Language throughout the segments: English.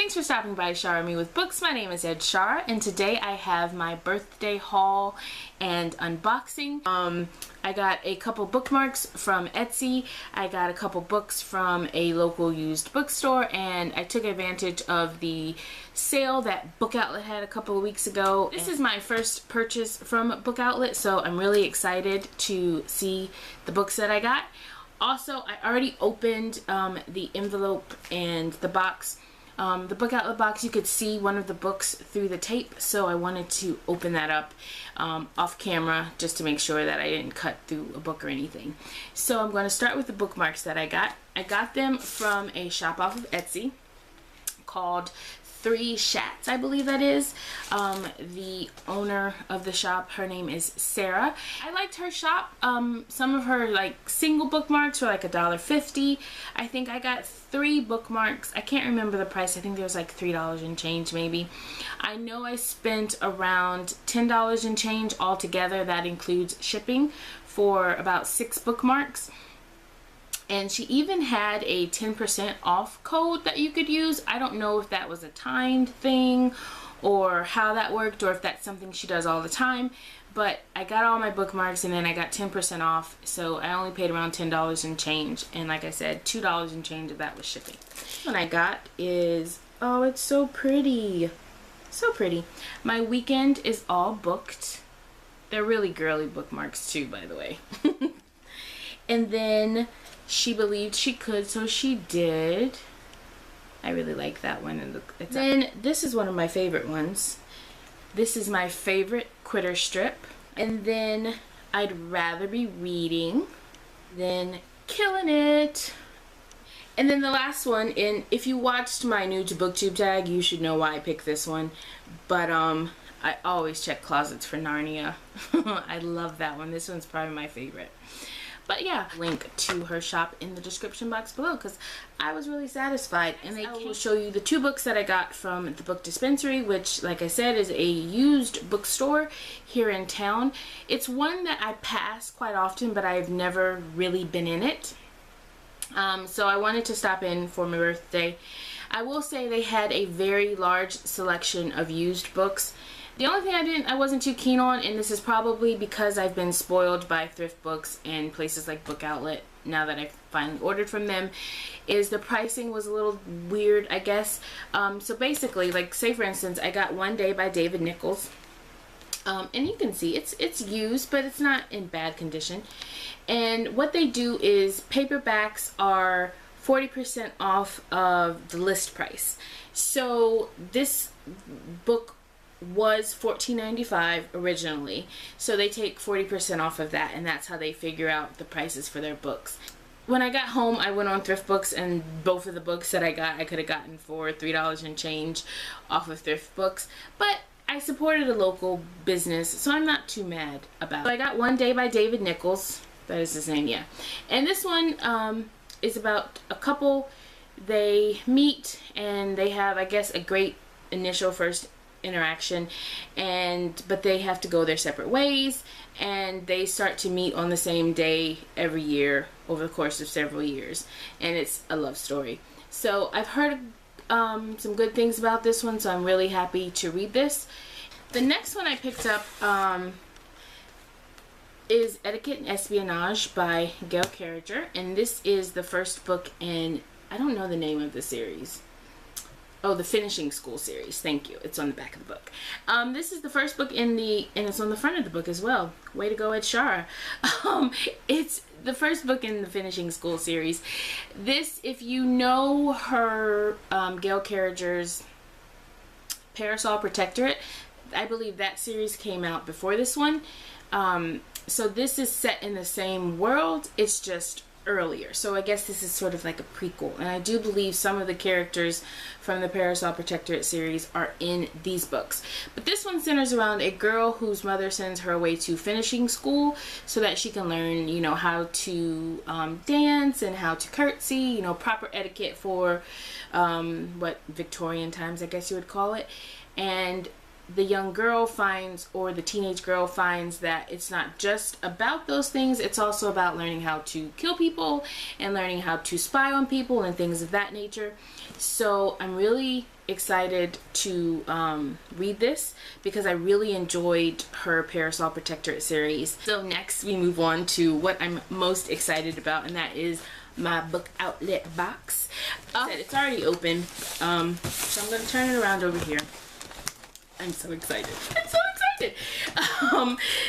Thanks for stopping by Edshara Me with Books. My name is Edshara, and today I have my birthday haul and unboxing. I got a couple bookmarks from Etsy. I got a couple books from a local used bookstore, and I took advantage of the sale that Book Outlet had a couple of weeks ago. This is my first purchase from Book Outlet, so I'm really excited to see the books that I got. Also, I already opened the envelope and the box. The Book Outlet box, you could see one of the books through the tape, so I wanted to open that up off camera just to make sure that I didn't cut through a book or anything. So I'm going to start with the bookmarks that I got. I got them from a shop off of Etsy called Three Shats, I believe that is. The owner of the shop, her name is Sarah. I liked her shop. Some of her like single bookmarks were like $1.50. I think I got 3 bookmarks. I can't remember the price. I think there was like $3 and change maybe. I know I spent around $10 and change altogether. That includes shipping for about 6 bookmarks. And she even had a 10% off code that you could use. I don't know if that was a timed thing or how that worked, or if that's something she does all the time. But I got all my bookmarks and then I got 10% off. So I only paid around $10 and change. And like I said, $2 and change of that was shipping. What I got is, oh, it's so pretty. So pretty. My weekend is all booked. They're really girly bookmarks too, by the way. And then she believed she could, so she did. I really like that one. And then this is one of my favorite ones. This is my favorite Quitter strip. And then I'd rather be reading than killing it. And then the last one, and if you watched my new to booktube tag, you should know why I picked this one. But I always check closets for Narnia. I love that one. This one's probably my favorite. But yeah, link to her shop in the description box below because I was really satisfied. And I will show you the 2 books that I got from the Book Dispensary, which, like I said, is a used bookstore here in town. It's one that I pass quite often, but I've never really been in it. So I wanted to stop in for my birthday. I will say they had a very large selection of used books. The only thing I wasn't too keen on, and this is probably because I've been spoiled by thrift books and places like Book Outlet now that I've finally ordered from them, is the pricing was a little weird, I guess. So basically, like say for instance, I got One Day by David Nichols. And you can see it's used, but it's not in bad condition. And what they do is paperbacks are 40% off of the list price. So this book was $14.95 originally, so they take 40% off of that, and that's how they figure out the prices for their books. When I got home, I went on Thrift Books, and both of the books that I got, I could have gotten for $3 and change off of Thrift Books, but I supported a local business, so I'm not too mad about it. So I got One Day by David Nichols. That is his name, yeah. And this one is about a couple. They meet, and they have, I guess, a great initial first interaction, but they have to go their separate ways, and they start to meet on the same day every year over the course of several years, and it's a love story. So I've heard some good things about this one, so I'm really happy to read this. The next one I picked up is Etiquette and Espionage by Gail Carriger, and this is the first book in, I don't know the name of the series. Oh, the Finishing School series. Thank you. It's on the back of the book. This is the first book and it's on the front of the book as well. Way to go, Edshara. It's the first book in the Finishing School series. This, if you know her, Gail Carriger's Parasol Protectorate, I believe that series came out before this one. So this is set in the same world. It's just earlier, so I guess this is sort of like a prequel, and I do believe some of the characters from the Parasol Protectorate series are in these books. But this one centers around a girl whose mother sends her away to finishing school so that she can learn, you know, how to dance and how to curtsy, you know, proper etiquette for what Victorian times, I guess you would call it. And the young girl finds, or the teenage girl finds, that it's not just about those things, it's also about learning how to kill people and learning how to spy on people and things of that nature. So I'm really excited to read this because I really enjoyed her Parasol Protectorate series. So next we move on to what I'm most excited about, and that is my book outlet box. It's already open, so I'm going to turn it around over here. I'm so excited. I'm so excited.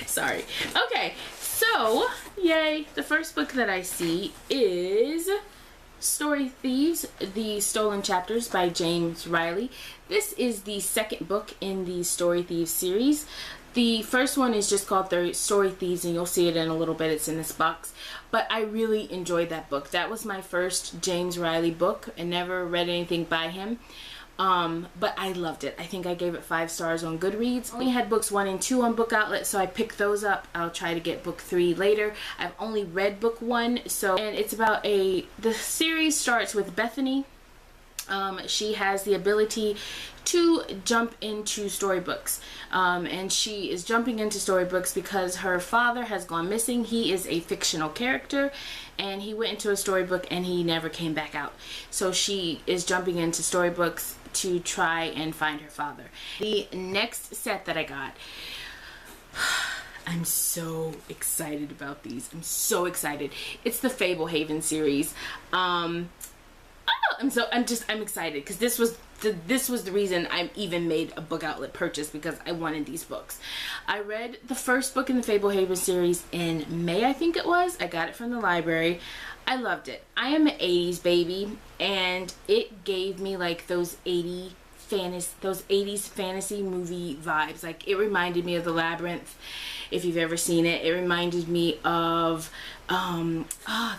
Sorry. Okay, so yay. The first book that I see is Story Thieves, The Stolen Chapters by James Riley. This is the second book in the Story Thieves series. The first one is just called The Story Thieves, and you'll see it in a little bit. It's in this box. But I really enjoyed that book. That was my first James Riley book. I never read anything by him. But I loved it. I think I gave it 5 stars on Goodreads. I only had books 1 and 2 on Book Outlet, so I picked those up. I'll try to get book 3 later. I've only read book 1, and it's about the series starts with Bethany. She has the ability to jump into storybooks, and she is jumping into storybooks because her father has gone missing. He is a fictional character, and he went into a storybook and he never came back out. So she is jumping into storybooks to try and find her father. The next set that I got, I'm so excited about these. I'm so excited. It's the Fablehaven series. I'm excited because this was the reason I even made a Book Outlet purchase, because I wanted these books. I read the first book in the Fablehaven series in May, I think it was. I got it from the library. I loved it. I am an 80s baby, and it gave me like those 80s fantasy movie vibes. Like, it reminded me of The Labyrinth, if you've ever seen it. It reminded me of The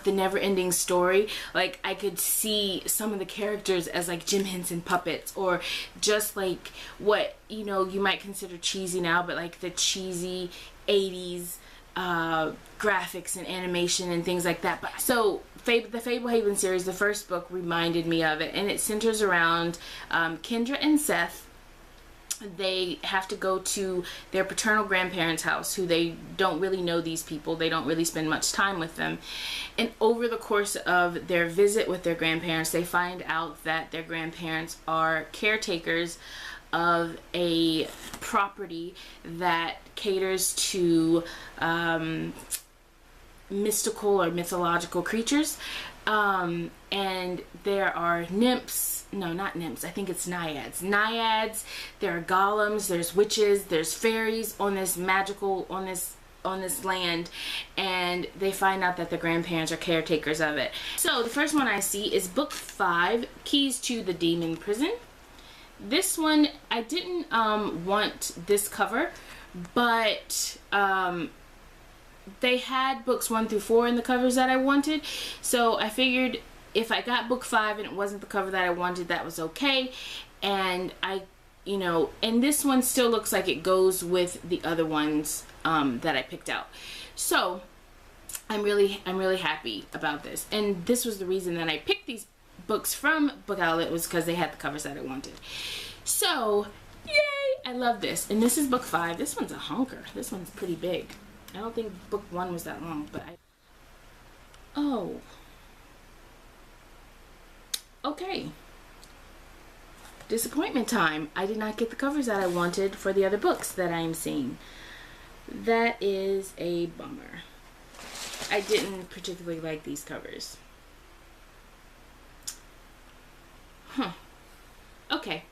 Never Ending Story. Like, I could see some of the characters as like Jim Henson puppets, or just like what, you know, you might consider cheesy now, but like the cheesy 80s graphics and animation and things like that. But so the Fablehaven series, the first book, reminded me of it, and it centers around Kendra and Seth. They have to go to their paternal grandparents' house, who they don't really know these people. They don't really spend much time with them. And over the course of their visit with their grandparents, they find out that their grandparents are caretakers of a property that caters to mystical or mythological creatures. And there are nymphs. No, not nymphs. I think it's naiads. Naiads. There are golems. There's witches. There's fairies on this on this land, and they find out that the grandparents are caretakers of it. So the first one I see is book 5, Keys to the Demon Prison. This one, I didn't want this cover, but they had books 1 through 4 in the covers that I wanted, so I figured if I got book 5 and it wasn't the cover that I wanted, that was okay. And and this one still looks like it goes with the other ones that I picked out. So I'm really happy about this. And this was the reason that I picked these books from Book Outlet, was because they had the covers that I wanted. So yay, I love this. And this is book 5. This one's a honker. This one's pretty big. I don't think book 1 was that long, but oh, okay. Disappointment time. I did not get the covers that I wanted for the other books that I am seeing. That is a bummer. I didn't particularly like these covers. Okay.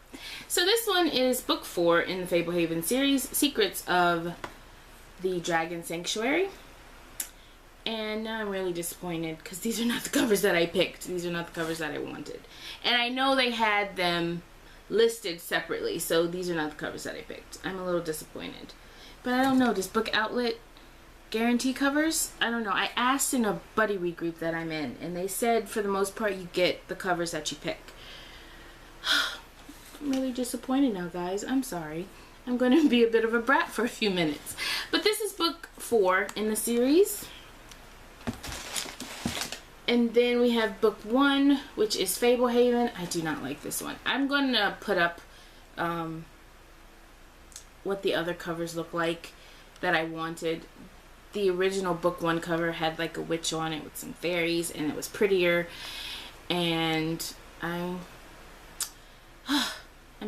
So this one is book 4 in the Fablehaven series, Secrets of the Dragon Sanctuary. And now I'm really disappointed because these are not the covers that I picked. These are not the covers that I wanted. And I know they had them listed separately, so these are not the covers that I picked. I'm a little disappointed. But I don't know, does Book Outlet guarantee covers? I don't know. I asked in a buddy read group that I'm in, and they said for the most part you get the covers that you pick. I'm really disappointed now, guys. I'm sorry. I'm going to be a bit of a brat for a few minutes. But this is book 4 in the series. And then we have book 1, which is Fablehaven. I do not like this one. I'm going to put up what the other covers look like that I wanted. The original book 1 cover had like a witch on it with some fairies, and it was prettier. And I'm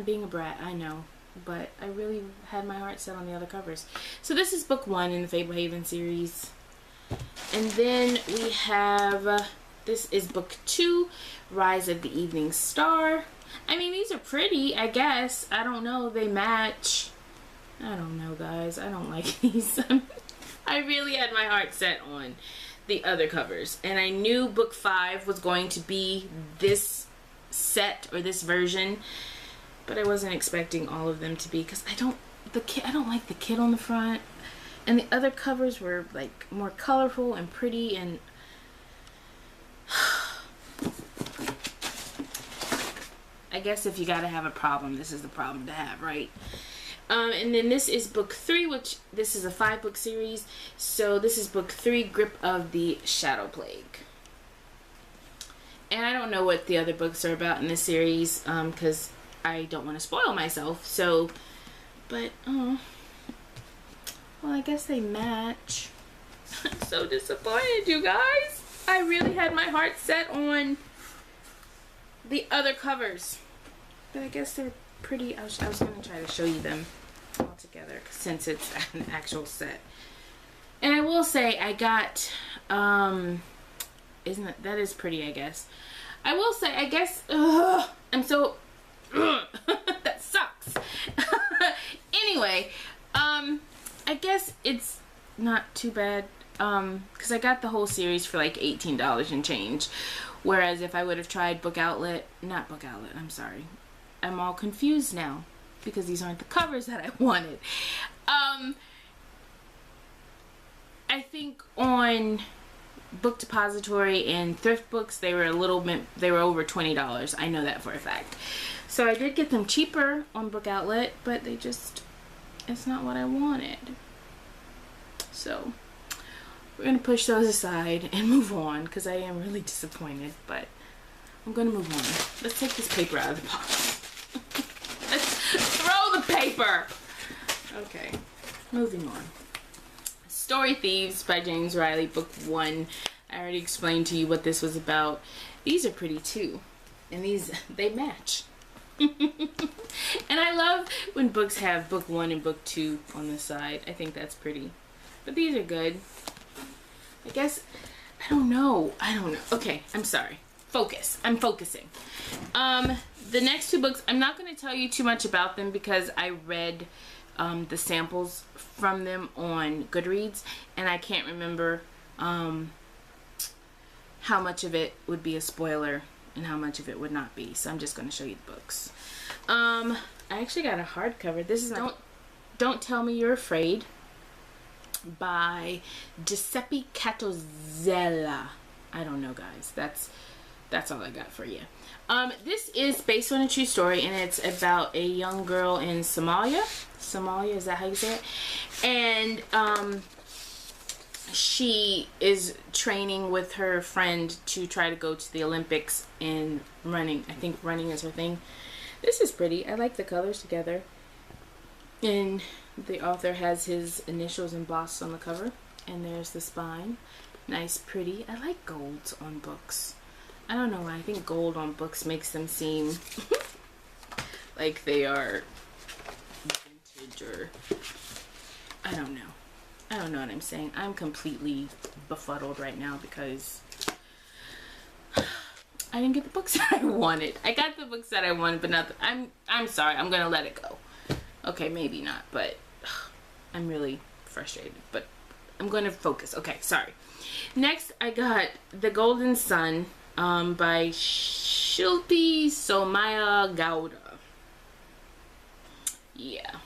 being a brat, I know, but I really had my heart set on the other covers. So this is book 1 in the Fablehaven series. And then we have, this is book 2, Rise of the Evening Star. I mean, these are pretty, I guess. I don't know, they match. I don't know, guys. I don't like these. I really had my heart set on the other covers. And I knew book 5 was going to be this set or this version. But I wasn't expecting all of them to be, because I don't like the kid on the front. And the other covers were like more colorful and pretty, and I guess if you gotta have a problem, this is the problem to have, right? And then this is book 3, which this is a 5-book series. So this is book 3, Grip of the Shadow Plague. And I don't know what the other books are about in this series, because I don't want to spoil myself. So, but, well, I guess they match. I'm so disappointed, you guys. I really had my heart set on the other covers. But I guess they're pretty. I was going to try to show you them all together, since it's an actual set. And I will say I got, that is pretty, I guess. I will say, I guess, I'm so, that sucks. Anyway, I guess it's not too bad, because I got the whole series for like $18 and change. Whereas if I would have tried Book Outlet, not Book Outlet, I'm sorry. I'm all confused now, because these aren't the covers that I wanted. I think on Book Depository and Thrift Books, they were over $20. I know that for a fact. So I did get them cheaper on Book Outlet, but it's not what I wanted. So we're going to push those aside and move on, because I am really disappointed, but I'm going to move on. Let's take this paper out of the box. Let's throw the paper! Okay, moving on. Story Thieves by James Riley, book 1. I already explained to you what this was about. These are pretty too, and they match. And I love when books have book 1 and book 2 on the side. I think that's pretty. But these are good. I guess, I don't know. Okay, I'm sorry. Focus. I'm focusing. The next 2 books, I'm not going to tell you too much about them, because I read the samples from them on Goodreads, and I can't remember how much of it would be a spoiler and how much of it would not be. So I'm just going to show you the books. I actually got a hardcover. This is Don't Tell Me You're Afraid by Giuseppe Catozella. I don't know, guys. That's all I got for you. This is based on a true story, and it's about a young girl in Somalia. Somalia, is that how you say it? And she is training with her friend to try to go to the Olympics in running. I think running is her thing. This is pretty. I like the colors together. And the author has his initials embossed on the cover. And there's the spine. Nice, pretty. I like golds on books. I don't know why. I think gold on books makes them seem like they are vintage, or I don't know. I don't know what I'm saying. I'm completely befuddled right now because I didn't get the books that I wanted. I got the books that I wanted, but not I'm sorry. I'm going to let it go. Okay, maybe not, but I'm really frustrated, but I'm going to focus. Okay, sorry. Next, I got The Golden Sun by Shilpi Somaya Gowda. Yeah.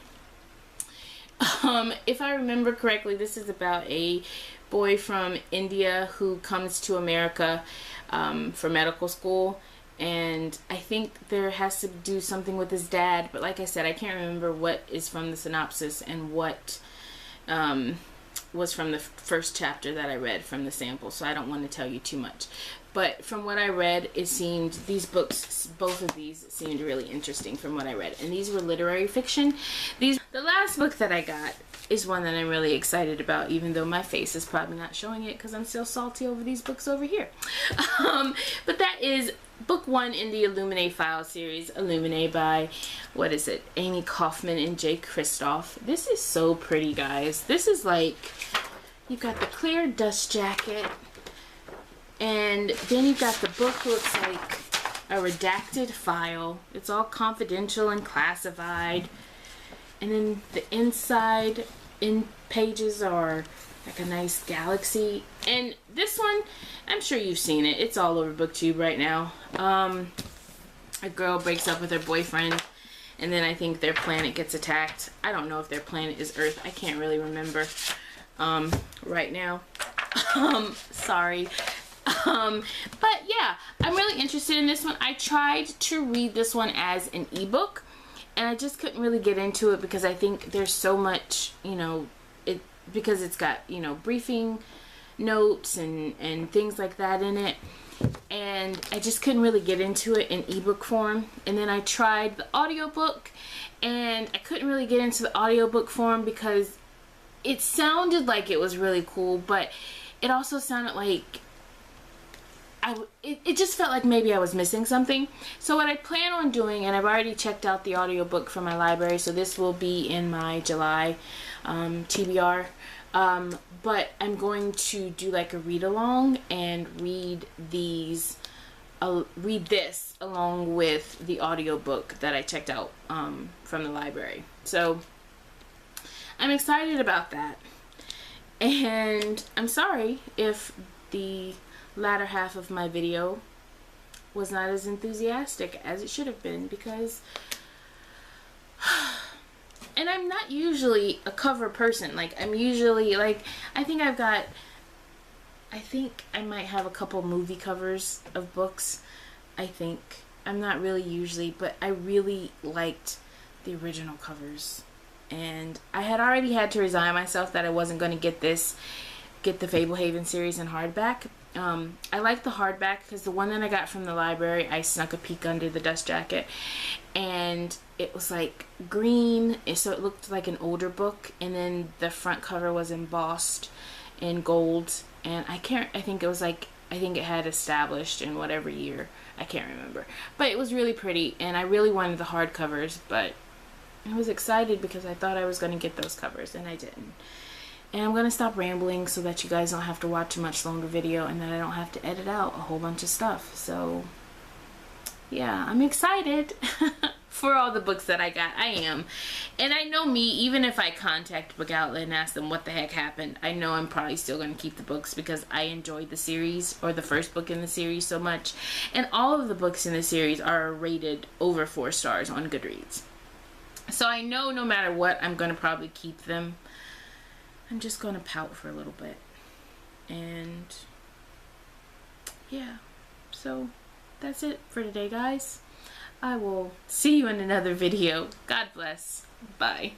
If I remember correctly, this is about a boy from India who comes to America for medical school, and I think there has to do something with his dad, but like I said, I can't remember what is from the synopsis and what was from the first chapter that I read from the sample, so I don't want to tell you too much. But from what I read, it seemed, these books, both of these seemed really interesting from what I read. And these were literary fiction. The last book that I got is one that I'm really excited about, even though my face is probably not showing it because I'm still salty over these books over here. But that is book 1 in the Illuminae file series, Illuminae by, what is it, Amy Kaufman and Jay Kristoff. This is so pretty, guys. This is like, you've got the clear dust jacket, and then you've got the book looks like a redacted file. It's all confidential and classified. And then the inside pages are like a nice galaxy. And this one, I'm sure you've seen it. It's all over BookTube right now. A girl breaks up with her boyfriend, and then I think their planet gets attacked. I don't know if their planet is Earth. I can't really remember right now. Sorry. But yeah, I'm really interested in this one. I tried to read this one as an ebook, and I just couldn't really get into it because I think there's so much, you know, because it's got, you know, briefing notes and things like that in it, and I just couldn't really get into it in ebook form. And then I tried the audiobook, and I couldn't really get into the audiobook form because it sounded like it was really cool, but it also sounded like it just felt like maybe I was missing something. So what I plan on doing, and I've already checked out the audiobook from my library, so this will be in my July TBR, but I'm going to do like a read along and read this along with the audiobook that I checked out from the library. So I'm excited about that, and I'm sorry if the latter half of my video was not as enthusiastic as it should have been, because and I'm not usually a cover person. Like, I'm usually like, I think I might have a couple movie covers of books. I think I'm not really usually, but I really liked the original covers, and I had already had to resign myself that I wasn't going to get the Fablehaven series in hardback. I like the hardback because the one that I got from the library, I snuck a peek under the dust jacket, and it was like green, so it looked like an older book, and then the front cover was embossed in gold, and I think it had established in whatever year, I can't remember, but it was really pretty, and I really wanted the hardcovers, but I was excited because I thought I was going to get those covers, and I didn't. And I'm going to stop rambling so that you guys don't have to watch a much longer video, and that I don't have to edit out a whole bunch of stuff. So yeah, I'm excited for all the books that I got. I am. And I know me, even if I contact Book Outlet and ask them what the heck happened, I know I'm probably still going to keep the books because I enjoyed the series, or the first book in the series, so much. And all of the books in the series are rated over 4 stars on Goodreads. So I know no matter what, I'm going to probably keep them. I'm just going to pout for a little bit. And yeah, so that's it for today, guys. I will see you in another video. God bless. Bye.